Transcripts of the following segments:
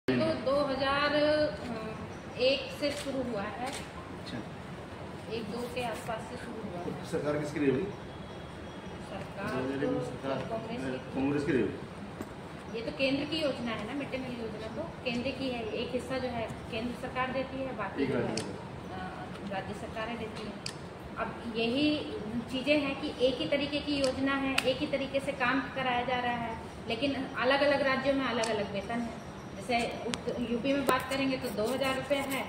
तो 2001 से शुरू हुआ है। अच्छा, 1-2 के आसपास से शुरू हुआ है। तो सरकार किसकी रही होगी? सरकार कांग्रेस की रही होगी। ये तो केंद्र की योजना है ना, मिड डे मील योजना तो केंद्र की है। एक हिस्सा जो है केंद्र सरकार देती है, बाकी जो है राज्य सरकारें देती हैं। अब यही चीज़ें हैं कि एक ही तरीके की योजना है, एक ही तरीके से काम कराया जा रहा है, लेकिन अलग अलग राज्यों में अलग अलग वेतन है। जैसे यूपी में बात करेंगे तो 2000 रुपये है,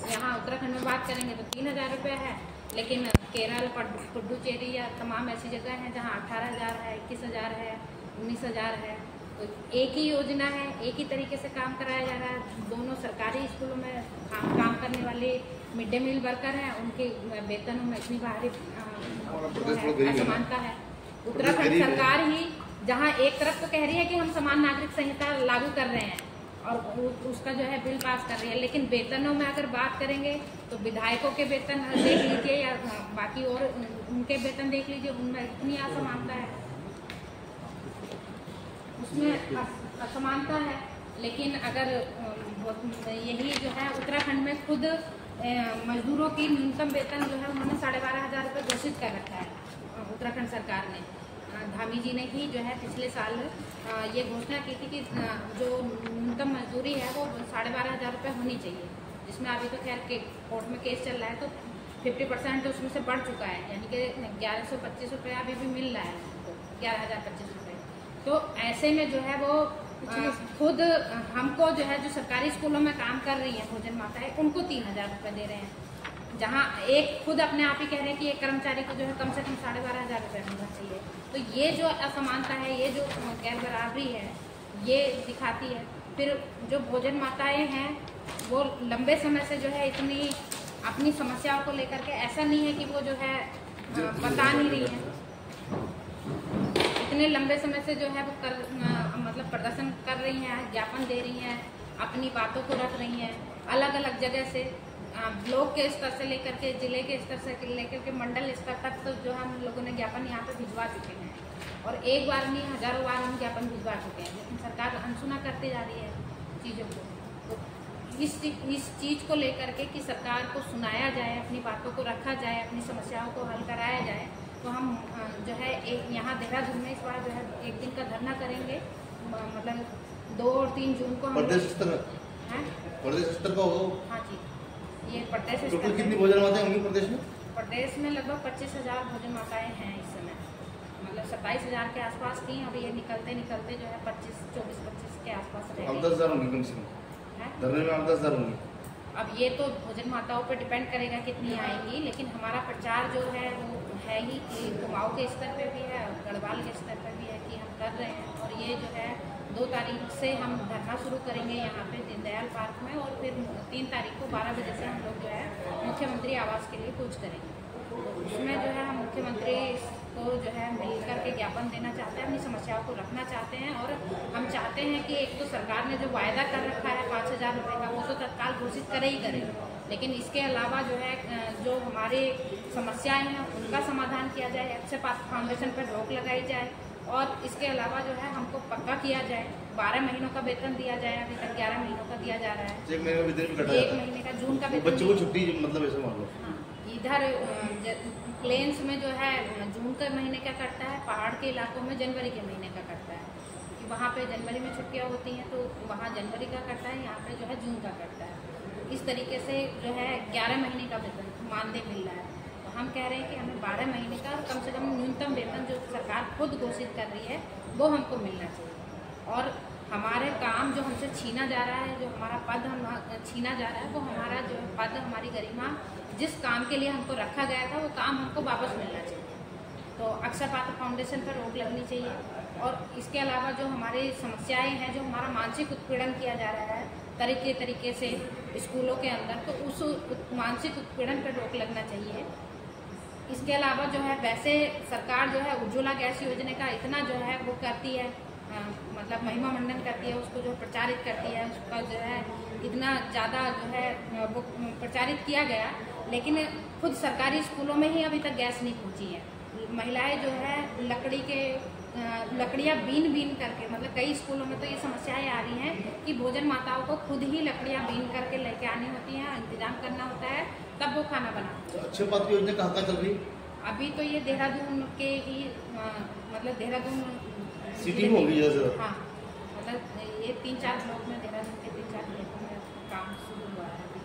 यहाँ उत्तराखंड में बात करेंगे तो 3000 रुपये है, लेकिन केरल, पुडुचेरी या तमाम ऐसी जगह हैं जहाँ 18,000 है, 21,000 है, 19,000 है। तो एक ही योजना है, एक ही तरीके से काम कराया जा रहा है। दोनों सरकारी स्कूलों में काम करने वाले मिड डे मील वर्कर हैं, उनके वेतनों में इतनी भारी असमानता है। उत्तराखंड सरकार ही जहाँ एक तरफ तो कह रही है कि हम समान नागरिक संहिता लागू कर रहे हैं और उसका जो है बिल पास कर रही है, लेकिन वेतनों में अगर बात करेंगे तो विधायकों के वेतन देख लीजिए या बाकी और उनके वेतन देख लीजिए, उनमें इतनी असमानता है, उसमें असमानता है। लेकिन अगर यही जो है उत्तराखंड में खुद मजदूरों की न्यूनतम वेतन जो है उन्होंने 12,500 रुपये घोषित कर रखा है उत्तराखंड सरकार ने। धामी जी ने ही जो है पिछले साल ये घोषणा की थी कि जो न्यूनतम मजदूरी है वो 12,500 रुपये होनी चाहिए, जिसमें अभी तो खैर के कोर्ट में केस चल रहा है तो 50% तो उसमें से बढ़ चुका है, यानी कि 1125 रुपये अभी भी मिल रहा है उनको, 11,025 रुपये। तो ऐसे में जो है वो खुद हमको जो है जो सरकारी स्कूलों में काम कर रही है भोजन माताएं, उनको 3,000 रुपये दे रहे हैं, जहाँ एक खुद अपने आप ही कह रहे हैं कि एक कर्मचारी को जो है कम से कम 12,500 रुपये मिलना चाहिए। तो ये जो असमानता है, ये जो गैर बराबरी है, ये दिखाती है। फिर जो भोजन माताएं हैं वो लंबे समय से जो है इतनी अपनी समस्याओं को लेकर के, ऐसा नहीं है कि वो जो है बता नहीं रही हैं, इतने लंबे समय से जो है वो मतलब प्रदर्शन कर रही हैं, ज्ञापन दे रही हैं, अपनी बातों को रख रही हैं अलग अलग जगह से, ब्लॉक के स्तर से लेकर के जिले के स्तर से लेकर के मंडल स्तर तक, तो जो हम लोगों ने ज्ञापन यहाँ पे भिजवा चुके हैं और एक बार नहीं हजारों बार हम ज्ञापन भिजवा चुके हैं, लेकिन सरकार अनसुना करते जा रही है चीज़ों को। तो इस चीज़ को लेकर के कि सरकार को सुनाया जाए, अपनी बातों को रखा जाए, अपनी समस्याओं को हल कराया जाए, तो हम जो है एक यहाँ देहरादून में इस बार जो है 1 दिन का धरना करेंगे, मतलब 2 और 3 जून को हम प्रदेश स्तर का होगा। हाँ जी, ये प्रदेश स्तर कितनी भोजन माताएं होंगी प्रदेश में? प्रदेश में लगभग 25,000 भोजन माताएं हैं इस समय, मतलब 27,000 के आसपास थी, अभी ये निकलते निकलते जो है 24-25 के आसपास रह गई। 10,000 होंगी कम से कम धरने में, 10,000 होंगी। अब ये तो भोजन माताओं पर डिपेंड करेगा कितनी आएंगी, लेकिन हमारा प्रचार जो है वो है ही कि कुमाऊं के स्तर पे भी है और गढ़वाल के स्तर पर भी है कि हम कर रहे हैं। और ये जो है 2 तारीख से हम धरना शुरू करेंगे यहाँ पे दीनदयाल पार्क में, और फिर 3 तारीख को 12 बजे से हम लोग जो है मुख्यमंत्री आवास के लिए कूच करेंगे। तो उसमें जो है हम मुख्यमंत्री को जो है मिलकर के ज्ञापन देना चाहते हैं, अपनी समस्याओं को रखना चाहते हैं, और हम चाहते हैं कि एक तो सरकार ने जो वायदा कर रखा है 5,000 रुपये का, वो तो तत्काल घोषित करे ही करे, लेकिन इसके अलावा जो है जो हमारे समस्याएं हैं उनका समाधान किया जाए, अक्षय पात्र फाउंडेशन पर रोक लगाई जाए, और इसके अलावा जो है हमको पक्का किया जाए 12 महीनों का वेतन दिया जाए। अभी तक 11 महीनों का दिया जा रहा है, 1 महीने का वेतन भी कटा 1 महीने का जून का वेतन, बच्चों को छुट्टी मतलब ऐसे मान लो। हाँ, इधर प्लेन्स में जो है जून के महीने का कटता है, पहाड़ के इलाकों में जनवरी के महीने का कटता है, क्योंकि वहाँ पे जनवरी में छुट्टियाँ होती हैं तो वहाँ जनवरी का कटता है, यहाँ पे जो है जून का कटता है। इस तरीके से जो है 11 महीने का वेतन मानदेय मिल रहा है। तो हम कह रहे हैं कि हमें 12 महीने का कम से कम न्यूनतम वेतन जो सरकार खुद घोषित कर रही है वो हमको मिलना चाहिए, और हमारे काम जो हमसे छीना जा रहा है, जो हमारा पद हम छीना जा रहा है, वो हमारा जो पद, हमारी गरिमा, जिस काम के लिए हमको रखा गया था वो काम हमको वापस मिलना चाहिए। तो अक्षय पात्र फाउंडेशन पर रोक लगनी चाहिए, और इसके अलावा जो हमारी समस्याएं हैं, जो हमारा मानसिक उत्पीड़न किया जा रहा है तरीके से स्कूलों के अंदर, तो उस मानसिक उत्पीड़न पर रोक लगना चाहिए। इसके अलावा जो है वैसे सरकार जो है उज्ज्वला गैस योजना का इतना जो है वो करती है, मतलब महिमा मंडन करती है, उसको जो प्रचारित करती है, उसका जो है इतना ज़्यादा जो है वो प्रचारित किया गया, लेकिन खुद सरकारी स्कूलों में ही अभी तक गैस नहीं पहुंची है। महिलाएं जो है लकड़ी के लकड़ियाँ बीन करके, मतलब कई स्कूलों में तो ये समस्याएं आ रही हैं कि भोजन माताओं को खुद ही लकड़ियाँ बीन करके लेके आनी होती हैं, इंतजाम करना होता है, तब वो खाना बनाते हैं। अच्छी बात की योजना कहाँ चल रही? अभी तो ये देहरादून के ही मतलब देहरादून सिटी में होगी जैसे। हाँ, मतलब ये 3-4 ब्लॉक में, देहरादून के 3-4 ब्लॉकों में काम शुरू हुआ है अभी।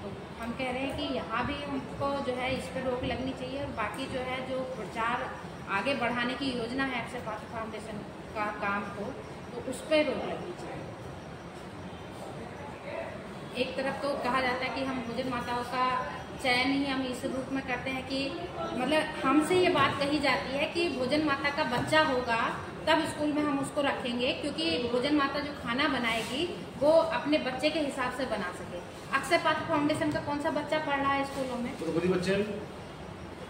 तो हम कह रहे हैं कि यहाँ भी हमको जो है इस पर रोक लगनी चाहिए, और बाकी जो है जो प्रचार आगे बढ़ाने की योजना है अक्षय पात्र फाउंडेशन का काम को, तो उस पर रोक लगनी चाहिए। एक तरफ तो कहा जाता है कि हम भोजन माताओं का चयन ही हम इस रूप में करते हैं कि मतलब हमसे ये बात कही जाती है कि भोजन माता का बच्चा होगा तब स्कूल में हम उसको रखेंगे, क्योंकि भोजन माता जो खाना बनाएगी वो अपने बच्चे के हिसाब से बना सके। अक्षय पात्र फाउंडेशन का कौन सा बच्चा पढ़ रहा है स्कूलों में? तो बड़ी बच्चे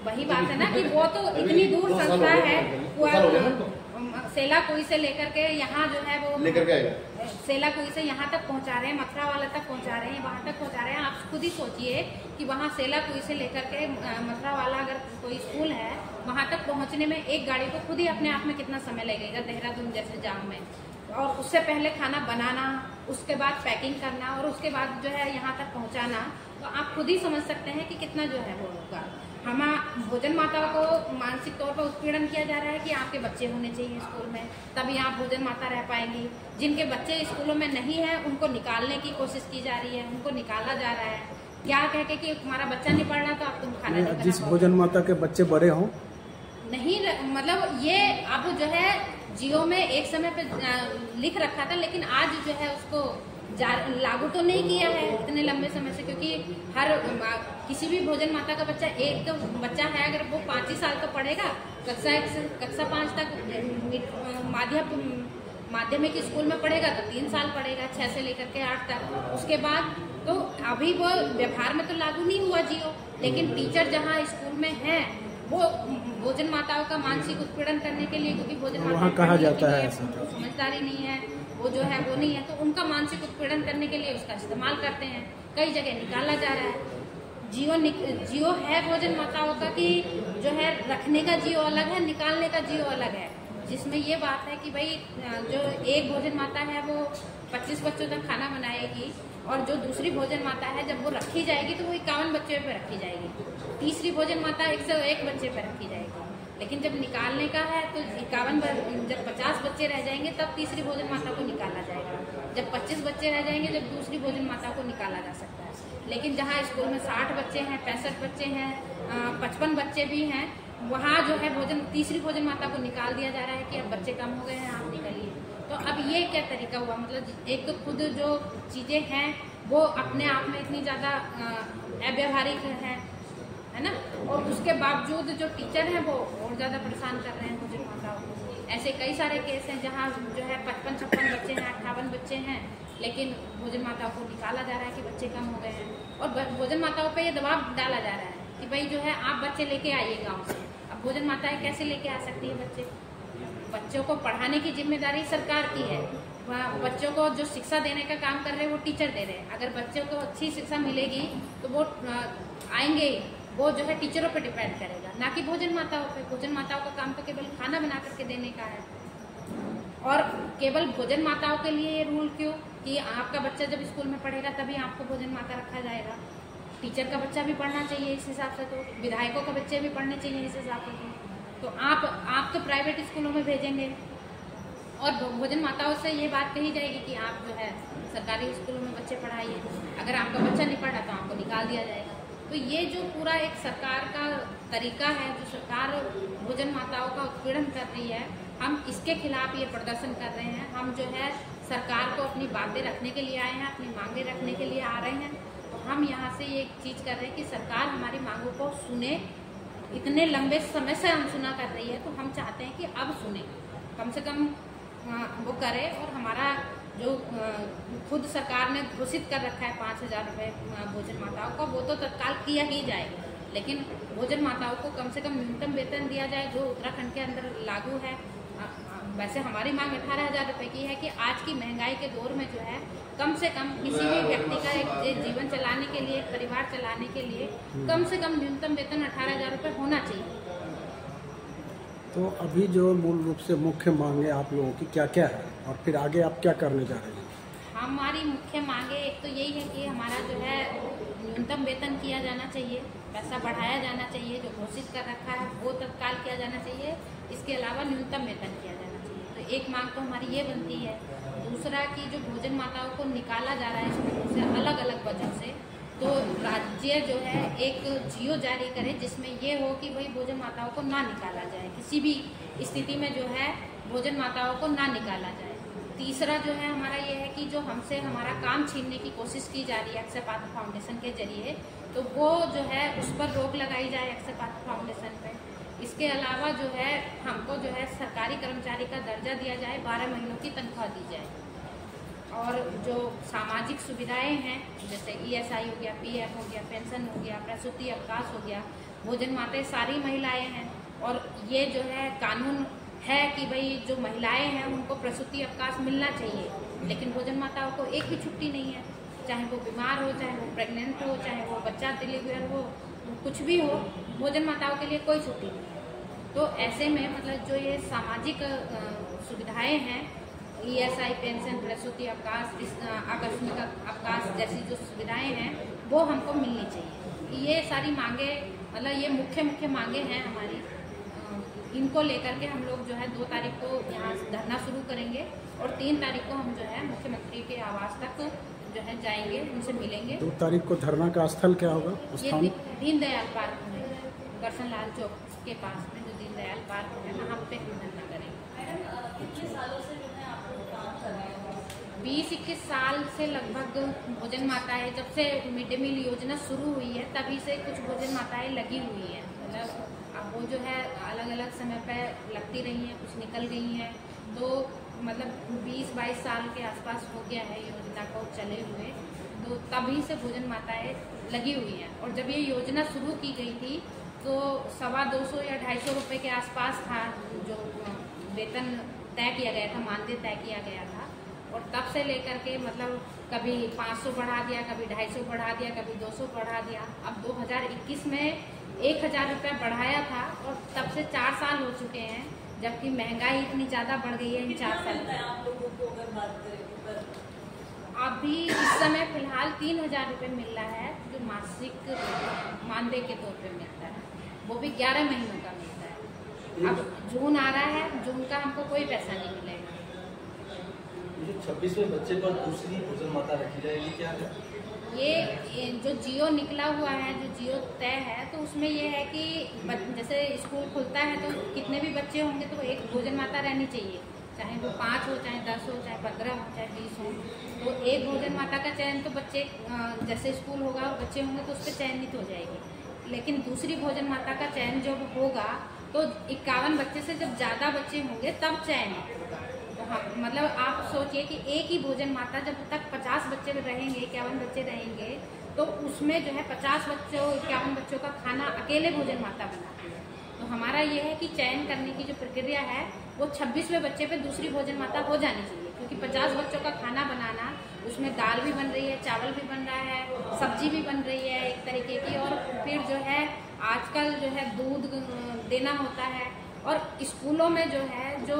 वही बात है ना कि वो तो इतनी दूर संस्था है, सेला कोई से लेकर के यहाँ जो है वो लेकर के आएगा, सेला कोई से यहाँ तक पहुँचा रहे हैं, मथुरा वाला तक पहुँचा रहे हैं, वहाँ तक पहुँचा रहे हैं। आप खुद ही सोचिए कि वहाँ सेला कोई से लेकर के मथुरा वाला अगर कोई स्कूल है, वहाँ तक पहुँचने में एक गाड़ी को खुद ही अपने आप में कितना समय लगेगा देहरादून जैसे जाम में, और उससे पहले खाना बनाना, उसके बाद पैकिंग करना, और उसके बाद जो है यहाँ तक पहुँचाना। तो आप खुद ही समझ सकते हैं कि कितना जो है वो होगा। हम भोजन माताओं को मानसिक तौर पर उत्पीड़न किया जा रहा है कि आपके बच्चे होने चाहिए स्कूल में, तभी आप भोजन माता रह पाएंगी। जिनके बच्चे स्कूलों में नहीं है उनको निकालने की कोशिश की जा रही है, उनको निकाला जा रहा है, क्या कह के कि तुम्हारा बच्चा नहीं पढ़ रहा तो आप तुम खाना नहीं। जिस भोजन माता के बच्चे बड़े हों नहीं, मतलब ये अब जो है जियो में एक समय पे लिख रखा था, लेकिन आज जो है उसको लागू तो नहीं किया है इतने लंबे समय से, क्योंकि हर किसी भी भोजन माता का बच्चा, एक तो बच्चा है अगर वो 5 ही साल का पढ़ेगा, कक्षा 5 तक माध्यमिक स्कूल में पढ़ेगा तो 3 साल पढ़ेगा, 6 से लेकर के 8 तक। उसके बाद तो अभी वो व्यवहार में तो लागू नहीं हुआ जियो, लेकिन टीचर जहाँ स्कूल में है वो भोजन माताओं का मानसिक उत्पीड़न करने के लिए, क्योंकि भोजन वहाँ कहा जाता है समझदारी नहीं है, वो जो है वो नहीं है, तो उनका मानसिक उत्पीड़न करने के लिए उसका इस्तेमाल करते हैं। कई जगह निकाला जा रहा है। जियो है भोजन माताओं का कि जो है रखने का जियो अलग है, निकालने का जियो अलग है, जिसमें ये बात है कि भाई जो एक भोजन माता है वो 25 बच्चों तक खाना बनाएगी, और जो दूसरी भोजन माता है जब वो रखी जाएगी तो वो 51 बच्चों पे रखी जाएगी, तीसरी भोजन माता 101 बच्चे पे रखी जाएगी। लेकिन जब निकालने का है तो 51, जब 50 बच्चे रह जाएंगे तब तीसरी भोजन माता को निकाला जाएगा, जब 25 बच्चे रह जाएंगे जब दूसरी भोजन माता को निकाला जा सकता है। लेकिन जहाँ स्कूल में 60 बच्चे हैं, 65 बच्चे हैं, 55 बच्चे भी हैं, वहाँ जो है तीसरी भोजन माता को निकाल दिया जा रहा है कि अब बच्चे कम हो गए हैं, आप निकलिए। तो अब ये क्या तरीका हुआ? मतलब एक तो खुद जो चीज़ें हैं वो अपने आप में इतनी ज़्यादा अव्यवहारिक है ना, और उसके बावजूद जो टीचर हैं वो और ज़्यादा परेशान कर रहे हैं भोजन माताओं को। ऐसे कई सारे केस हैं जहाँ जो है 55-56 बच्चे हैं, 58 बच्चे हैं, लेकिन भोजन माताओं को निकाला जा रहा है कि बच्चे कम हो गए हैं, और भोजन माताओं पे ये दबाव डाला जा रहा है कि भाई जो है आप बच्चे लेके आइए गाँव से। अब भोजन माताएं कैसे लेके आ सकती है बच्चे? बच्चों को पढ़ाने की जिम्मेदारी सरकार की है, बच्चों को जो शिक्षा देने का काम कर रहे हैं वो टीचर दे रहे हैं। अगर बच्चों को अच्छी शिक्षा मिलेगी तो वो आएंगे, वो जो है टीचरों पे डिपेंड करेगा, ना कि भोजन माताओं पे। भोजन माताओं का काम तो केवल खाना बना करके देने का है, और केवल भोजन माताओं के लिए ये रूल क्यों कि आपका बच्चा जब स्कूल में पढ़ेगा तभी आपको भोजन माता रखा जाएगा? टीचर का बच्चा भी पढ़ना चाहिए इस हिसाब से, तो विधायकों के बच्चे भी पढ़ने चाहिए इस हिसाब से। तो आप तो प्राइवेट स्कूलों में भेजेंगे, और भोजन माताओं से ये बात कही जाएगी कि आप जो है सरकारी स्कूलों में बच्चे पढ़ाइए, अगर आपका बच्चा नहीं पढ़ा तो आपको निकाल दिया जाएगा। तो ये जो पूरा एक सरकार का तरीका है, जो सरकार भोजन माताओं का उत्पीड़न कर रही है, हम इसके खिलाफ ये प्रदर्शन कर रहे हैं। हम जो है सरकार को अपनी बातें रखने के लिए आए हैं, अपनी मांगे रखने के लिए आ रहे हैं। तो हम यहाँ से ये चीज़ कर रहे हैं कि सरकार हमारी मांगों को सुने। इतने लंबे समय से हम सुना कर रही है, तो हम चाहते हैं कि अब सुने, कम से कम वो करे। और हमारा जो खुद सरकार ने घोषित कर रखा है 5,000 रुपये भोजन माताओं का, वो तो तत्काल किया ही जाएगा, लेकिन भोजन माताओं को कम से कम न्यूनतम वेतन दिया जाए जो उत्तराखंड के अंदर लागू है। वैसे हमारी मांग 18,000 रुपये की है कि आज की महंगाई के दौर में जो है कम से कम किसी भी व्यक्ति का एक जीवन चलाने के लिए, परिवार चलाने के लिए कम से कम न्यूनतम वेतन 18,000 रुपये होना चाहिए। तो अभी जो मूल रूप से मुख्य मांगे आप लोगों की क्या क्या है और फिर आगे आप क्या करने जा रहे हैं? हमारी मुख्य मांगे एक तो यही है कि हमारा जो है न्यूनतम वेतन किया जाना चाहिए, पैसा बढ़ाया जाना चाहिए, जो घोषित कर रखा है वो तत्काल किया जाना चाहिए। इसके अलावा न्यूनतम वेतन किया जाना चाहिए। तो एक मांग तो हमारी ये बनती है। दूसरा कि जो भोजन माताओं को निकाला जा रहा है स्कूलों से अलग अलग वजह से, तो राज्य जो है एक जियो जारी करे जिसमें ये हो कि भाई भोजन माताओं को ना निकाला जाए, किसी भी स्थिति में जो है भोजन माताओं को ना निकाला जाए। तीसरा जो है हमारा ये है कि जो हमसे हमारा काम छीनने की कोशिश की जा रही है अक्षय पात्र फाउंडेशन के जरिए, तो वो जो है उस पर रोक लगाई जाए अक्षय पात्र फाउंडेशन पे। इसके अलावा जो है हमको जो है सरकारी कर्मचारी का दर्जा दिया जाए, 12 महीनों की तनख्वाह दी जाए। और जो सामाजिक सुविधाएं हैं जैसे ESI हो गया, PF हो गया, पेंशन हो गया, प्रसूति अवकाश हो गया, भोजन माताएं सारी महिलाएं हैं और ये जो है कानून है कि भाई जो महिलाएं हैं उनको प्रसूति अवकाश मिलना चाहिए, लेकिन भोजन माताओं को एक भी छुट्टी नहीं है। चाहे वो बीमार हो, चाहे वो प्रेग्नेंट हो, चाहे वो बच्चा डिलीवर हो, कुछ भी हो, भोजन माताओं के लिए कोई छुट्टी नहीं है। तो ऐसे में मतलब जो ये सामाजिक सुविधाएं हैं, ESI, पेंशन, प्रसूति अवकाश, आकस्मिक अवकाश जैसी जो सुविधाएं हैं वो हमको मिलनी चाहिए। ये सारी मांगे मतलब ये मुख्य मांगे हैं हमारी। इनको लेकर के हम लोग जो है 2 तारीख को यहाँ धरना शुरू करेंगे और 3 तारीख को हम जो है मुख्यमंत्री के आवास तक जो है जाएंगे, उनसे मिलेंगे। 2 तारीख को धरना का स्थल क्या होगा? ये दीनदयाल पार्क में, करसन लाल चौक के पास में जो दीनदयाल पार्क है वहाँ पे हम धरना करेंगे। कितने सालों से जो है आप लोग काम कर रहे हैं? 20-21 साल से लगभग भोजन माताएं, जब से मिड डे मील योजना शुरू हुई है तभी से कुछ भोजन माताएं लगी हुई हैं। मतलब अब वो जो है अलग अलग समय पर लगती रही हैं, कुछ निकल गई हैं, तो मतलब 20-22 साल के आसपास हो गया है योजना को चले हुए। तो तभी से भोजन माताएं लगी हुई हैं और जब ये योजना शुरू की गई थी तो 250 या 250 रुपये के आसपास था जो वेतन तय किया गया था, मानदेय तय किया गया था। और तब से लेकर के मतलब कभी 500 बढ़ा दिया, कभी 250 बढ़ा दिया, कभी 200 बढ़ा दिया। अब 2021 में 1000 रुपया बढ़ाया था और तब से 4 साल हो चुके हैं, जबकि महंगाई इतनी ज़्यादा बढ़ गई है इन 4 साल में। आप लोगों को अगर बात करें अभी इस समय फिलहाल 3000 रुपये मिल रहा है जो मासिक मानदेय के तौर पे मिलता है, वो भी 11 महीनों का मिलता है। अब जून आ रहा है, जून का हमको कोई पैसा नहीं मिलेगा। 26वें बच्चे पर दूसरी भोजन माता रखी जाएगी क्या है? ये जो जियो निकला हुआ है, जो जियो तय है, तो उसमें ये है कि जैसे स्कूल खुलता है तो कितने भी बच्चे होंगे तो एक भोजन माता रहनी चाहिए, चाहे वो 5 हो, चाहे 10 हो, चाहे 15 हो, चाहे 20 हो। तो एक भोजन माता का चयन तो बच्चे जैसे स्कूल होगा और बच्चे होंगे तो उस पर चयनित हो जाएगी। लेकिन दूसरी भोजन माता का चयन जब होगा तो 51 बच्चे से जब ज़्यादा बच्चे होंगे तब चयन होगा। तो हाँ, मतलब आप सोचिए कि एक ही भोजन माता जब तक 50 बच्चे रहेंगे, 51 बच्चे रहेंगे, तो उसमें जो है 50 बच्चों 51 बच्चों का खाना अकेले भोजन माता बनाती है। तो हमारा ये है कि चयन करने की जो प्रक्रिया है वो 26वें बच्चे पे दूसरी भोजन माता हो जानी चाहिए, क्योंकि 50 बच्चों का खाना बनाना, उसमें दाल भी बन रही है, चावल भी बन रहा है, सब्जी भी बन रही है एक तरीके की, और फिर जो है आजकल जो है दूध देना होता है। और स्कूलों में जो है जो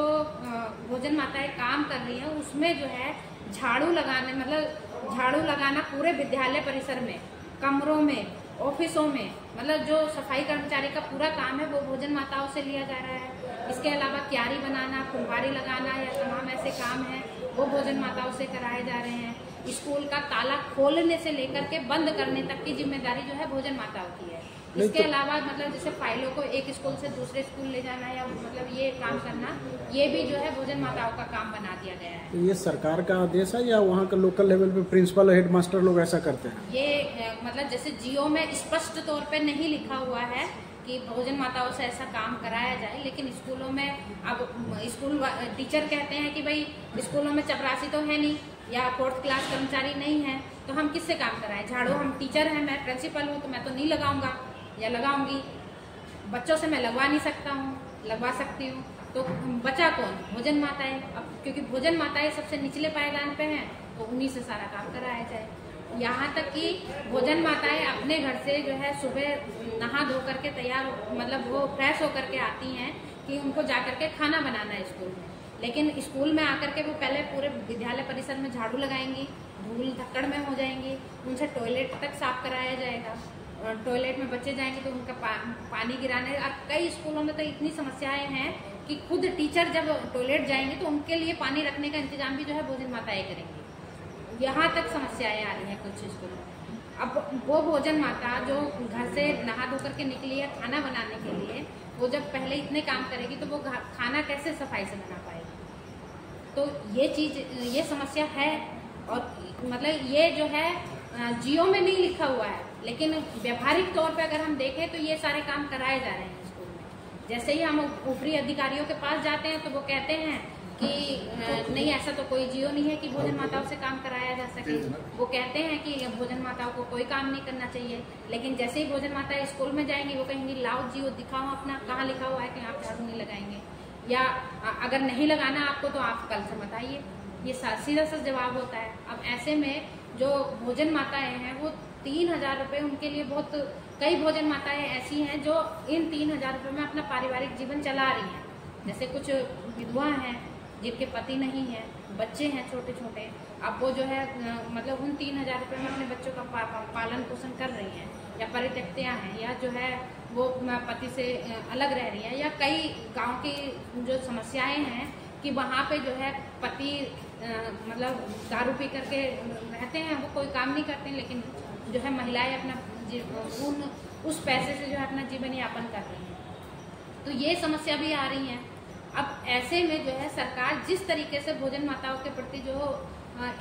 भोजन माताएं काम कर रही हैं उसमें जो है झाड़ू लगाने, मतलब झाड़ू लगाना पूरे विद्यालय परिसर में, कमरों में, ऑफिसों में, मतलब जो सफाई कर्मचारी का पूरा काम है वो भोजन माताओं से लिया जा रहा है। इसके अलावा क्यारी बनाना, फुलवारी लगाना या तमाम ऐसे काम हैं वो भोजन माताओं से कराए जा रहे हैं। स्कूल का ताला खोलने से लेकर के बंद करने तक की जिम्मेदारी जो है भोजन माताओं की है। इसके अलावा मतलब जैसे फाइलों को एक स्कूल से दूसरे स्कूल ले जाना या मतलब ये काम करना, ये भी जो है भोजन माताओं का काम बना दिया गया है। तो ये सरकार का आदेश है या वहाँ का लोकल लेवल पे प्रिंसिपल और हेडमास्टर लोग ऐसा करते हैं? ये मतलब जैसे जियो में स्पष्ट तौर पे नहीं लिखा हुआ है कि भोजन माताओं से ऐसा काम कराया जाए, लेकिन स्कूलों में अब स्कूल टीचर कहते हैं कि भाई स्कूलों में चपरासी तो है नहीं या 4th क्लास कर्मचारी नहीं है, तो हम किससे काम कराएं? झाड़ू हम टीचर हैं, मैं प्रिंसिपल हूँ तो मैं तो नहीं लगाऊंगा या लगाऊंगी, बच्चों से मैं लगवा नहीं सकता हूँ, लगवा सकती हूँ, तो बचा कौन? भोजन माताएं। अब क्योंकि भोजन माताएं सबसे निचले पायदान पे हैं तो उन्हीं से सारा काम कराया जाए। यहाँ तक कि भोजन माताएं अपने घर से जो है सुबह नहा धो करके तैयार मतलब वो फ्रेश होकर के आती हैं कि उनको जा करके खाना बनाना है स्कूल में, लेकिन स्कूल में आकर के वो पहले पूरे विद्यालय परिसर में झाड़ू लगाएंगी, धूल धक्कड़ में हो जाएंगी, उनसे टॉयलेट तक साफ कराया जाएगा। टॉयलेट में बच्चे जाएंगे तो उनका पानी गिराने, और कई स्कूलों में तो इतनी समस्याएं हैं कि खुद टीचर जब टॉयलेट जाएंगे तो उनके लिए पानी रखने का इंतजाम भी जो है भोजन माताएं करेंगी। यहाँ तक समस्याएं आ रही हैं कुछ स्कूलों में। अब वो भोजन माता जो घर से नहा धो करके निकली है खाना बनाने के लिए, वो जब पहले इतने काम करेगी तो वो खाना कैसे सफाई से बना पाएगी? तो ये समस्या है। और मतलब ये जो है जियो में नहीं लिखा हुआ है, लेकिन व्यवहारिक तौर पे अगर हम देखें तो ये सारे काम कराए जा रहे हैं स्कूल में। जैसे ही हम ऊपरी अधिकारियों के पास जाते हैं तो वो कहते हैं कि नहीं, ऐसा तो कोई जियो नहीं है कि भोजन माताओं से काम कराया जा सके। वो कहते हैं कि भोजन माताओं को कोई काम नहीं करना चाहिए, लेकिन जैसे ही भोजन माता स्कूल में जाएंगी वो कहेंगी लाओ जियो दिखाओ अपना, कहाँ लिखा हुआ है कि आप झाड़ू नहीं लगाएंगे, या अगर नहीं लगाना आपको तो आप कल से मत आइए। ये सीधा सा जवाब होता है। अब ऐसे में जो भोजन माताएं हैं वो 3,000 रुपये उनके लिए बहुत, कई भोजन माताएं ऐसी हैं जो इन 3,000 रुपये में अपना पारिवारिक जीवन चला रही हैं। जैसे कुछ विधवा हैं जिनके पति नहीं है, बच्चे हैं छोटे छोटे, अब वो जो है मतलब उन 3,000 रुपये में अपने बच्चों का पालन पोषण कर रही हैं, या परित्यक्तियाँ हैं, या जो है वो पति से अलग रह रही हैं, या कई गांव की जो समस्याएं हैं कि वहाँ पे जो है पति मतलब दारू पी करके रहते हैं, वो कोई काम नहीं करते, लेकिन जो है महिलाएं अपना उस पैसे से जो है अपना जीवन यापन कर रही हैं। तो ये समस्या भी आ रही है। अब ऐसे में जो है सरकार जिस तरीके से भोजन माताओं के प्रति जो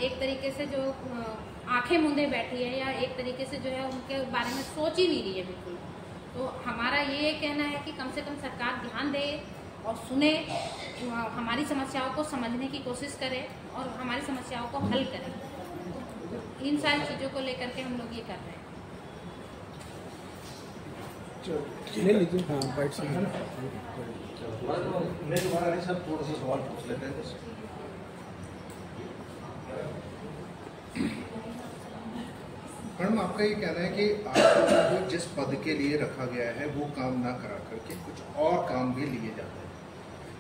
एक तरीके से जो आंखें मूंदे बैठी है, या एक तरीके से जो है उनके बारे में सोच ही नहीं रही है बिल्कुल, तो हमारा ये कहना है कि कम से कम सरकार ध्यान दे और सुने, हमारी समस्याओं को समझने की कोशिश करे और हमारी समस्याओं को हल करे। इन सारी चीज़ों को लेकर के हम लोग ये कर रहे हैं। ले लीजिए, हाँ बैठ सकते हैं। मैं तुम्हारा नहीं सर थोड़ा सा सवाल पूछ लेते हैं बस। मैडम, आपका ये कहना है कि आपको जिस पद के लिए रखा गया है वो काम ना करा करके कुछ और काम भी लिए जाते हैं,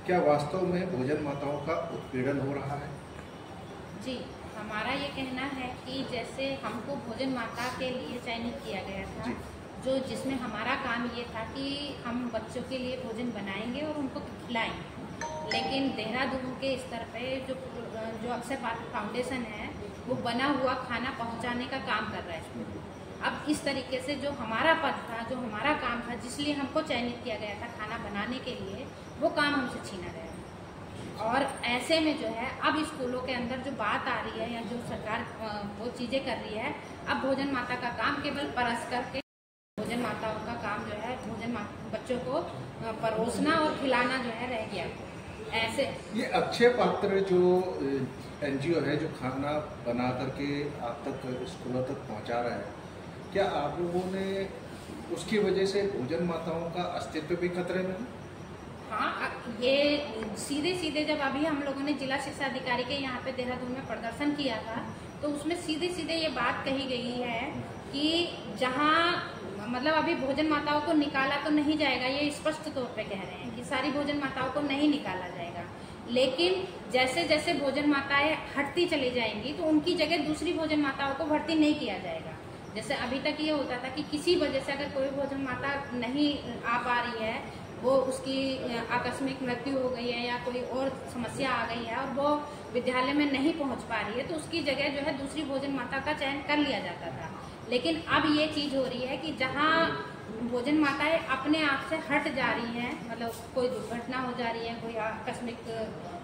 क्या वास्तव में भोजन माताओं का उत्पीड़न हो रहा है? जी, हमारा ये कहना है कि जैसे हमको भोजन माता के लिए चयनित किया गया था, जो जिसमें हमारा काम ये था कि हम बच्चों के लिए भोजन बनाएंगे और उनको खिलाएंगे, लेकिन देहरादून के स्तर पे जो अक्षय फाउंडेशन है वो बना हुआ खाना पहुंचाने का काम कर रहा है। अब इस तरीके से जो हमारा पद था, जो हमारा काम था, जिसलिए हमको चयनित किया गया था खाना बनाने के लिए, वो काम हमसे छीना गया। और ऐसे में जो है अब स्कूलों के अंदर जो बात आ रही है या जो सरकार वो चीज़ें कर रही है, अब भोजन माता का काम केवल परस करके भोजन माताओं का काम जो है बच्चों को परोसना और खिलाना जो है रह गया। ऐसे ये अक्षय पात्र जो एनजीओ है जो खाना बना करके आप तक स्कूलों तक पहुंचा रहा है, क्या आप लोगों ने उसकी वजह से भोजन माताओं का अस्तित्व भी खतरे में है? हाँ, ये सीधे जब अभी हम लोगों ने जिला शिक्षा अधिकारी के यहाँ पे देहरादून में प्रदर्शन किया था, तो उसमें सीधे ये बात कही गई है कि जहाँ मतलब अभी भोजन माताओं को निकाला तो नहीं जाएगा, ये स्पष्ट तौर पे कह रहे हैं कि सारी भोजन माताओं को नहीं निकाला जाएगा, लेकिन जैसे जैसे भोजन माताएं हटती चली जाएंगी तो उनकी जगह दूसरी भोजन माताओं को भर्ती नहीं किया जाएगा। जैसे अभी तक ये होता था कि किसी वजह से अगर कोई भोजन माता नहीं आ पा रही है, वो उसकी आकस्मिक मृत्यु हो गई है या कोई और समस्या आ गई है और वो विद्यालय में नहीं पहुंच पा रही है, तो उसकी जगह जो है दूसरी भोजन माता का चयन कर लिया जाता था। लेकिन अब ये चीज़ हो रही है कि जहाँ भोजन माताएं अपने आप से हट जा रही हैं, मतलब कोई दुर्घटना हो जा रही है, कोई आकस्मिक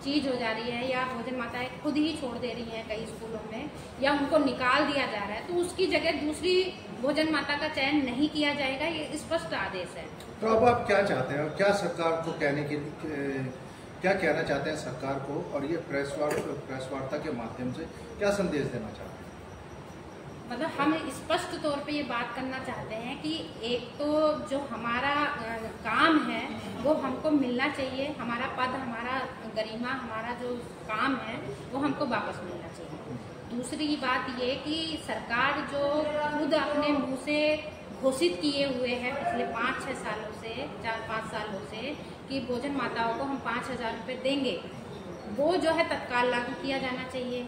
चीज़ हो जा रही है, या भोजन माताएं खुद ही छोड़ दे रही हैं कई स्कूलों में, या उनको निकाल दिया जा रहा है, तो उसकी जगह दूसरी भोजन माता का चयन नहीं किया जाएगा। ये स्पष्ट आदेश है। तो अब आप क्या चाहते हैं, क्या सरकार को क्या कहना चाहते हैं सरकार को, और ये प्रेस वार्ता के माध्यम से क्या संदेश देना चाहते हैं? मतलब हम स्पष्ट तौर पे ये बात करना चाहते हैं कि एक तो जो हमारा काम है वो हमको मिलना चाहिए, हमारा पद, हमारा गरिमा, हमारा जो काम है वो हमको वापस मिलना चाहिए। दूसरी बात ये कि सरकार जो खुद अपने मुंह से घोषित किए हुए हैं पिछले 5-6 सालों से, 4-5 सालों से, कि भोजन माताओं को हम 5,000 रुपये देंगे, वो जो है तत्काल लागू किया जाना चाहिए।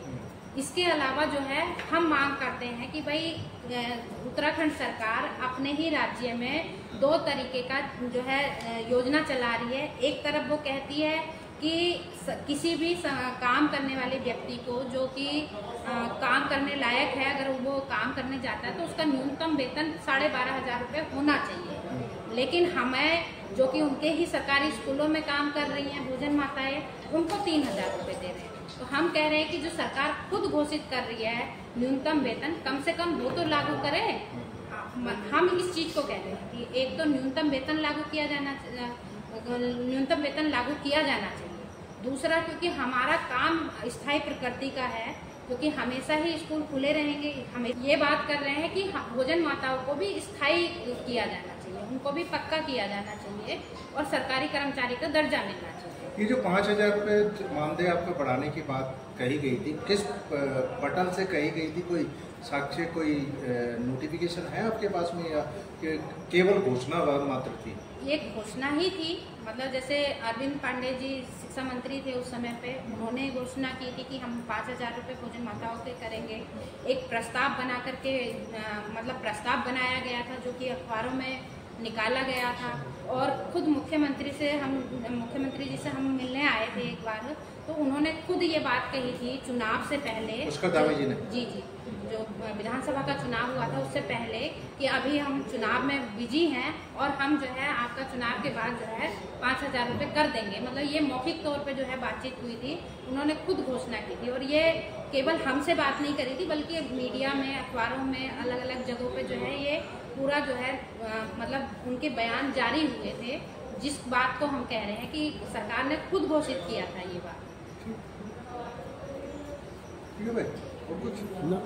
इसके अलावा जो है हम मांग करते हैं कि भाई उत्तराखंड सरकार अपने ही राज्य में 2 तरीके का जो है योजना चला रही है। एक तरफ वो कहती है कि किसी भी काम करने वाले व्यक्ति को जो कि काम करने लायक है, अगर वो काम करने जाता है तो उसका न्यूनतम वेतन 12,500 रुपये होना चाहिए। लेकिन हमें जो कि उनके ही सरकारी स्कूलों में काम कर रही हैं भोजन माताएं, उनको 3,000 रुपये दे रहे हैं। तो हम कह रहे हैं कि जो सरकार खुद घोषित कर रही है न्यूनतम वेतन, कम से कम वो तो लागू करें। हम इस चीज को कह रहे हैं कि एक तो न्यूनतम वेतन लागू किया जाना चाहिए। दूसरा, क्योंकि हमारा काम स्थायी प्रकृति का है, क्योंकि हमेशा ही स्कूल खुले रहेंगे। हम ये बात कर रहे हैं कि भोजन माताओं को भी स्थायी किया जाना चाहिए, उनको भी पक्का किया जाना चाहिए और सरकारी कर्मचारी का दर्जा मिलना चाहिए। ये जो 5,000 रुपये मानदेय आपको बढ़ाने की बात कही गई थी, किस पटल से कही गई थी? कोई साक्ष्य, कोई नोटिफिकेशन है आपके पास में, या केवल घोषणा मात्र थी? ये घोषणा ही थी। मतलब जैसे अरविंद पांडे जी शिक्षा मंत्री थे उस समय पे, उन्होंने घोषणा की थी कि हम 5,000 रुपये भोजन माताओं के करेंगे। एक प्रस्ताव बना करके मतलब प्रस्ताव बनाया गया था जो कि अखबारों में निकाला गया था, और खुद मुख्यमंत्री जी से हम मिलने आए थे एक बार, तो उन्होंने खुद ये बात कही थी चुनाव से पहले। उसका दावे जी ने? जी, जो विधानसभा का चुनाव हुआ था उससे पहले, कि अभी हम चुनाव में बिजी हैं और हम जो है आपका चुनाव के बाद जो है 5,000 रुपये कर देंगे। मतलब ये मौखिक तौर पे जो है बातचीत हुई थी, उन्होंने खुद घोषणा की थी। और ये केवल हमसे बात नहीं करी थी, बल्कि मीडिया में, अखबारों में, अलग अलग जगहों पे जो है ये पूरा जो है मतलब उनके बयान जारी हुए थे, जिस बात को हम कह रहे हैं कि सरकार ने खुद घोषित किया था ये बात। ठीक है भाई, और कुछ ना?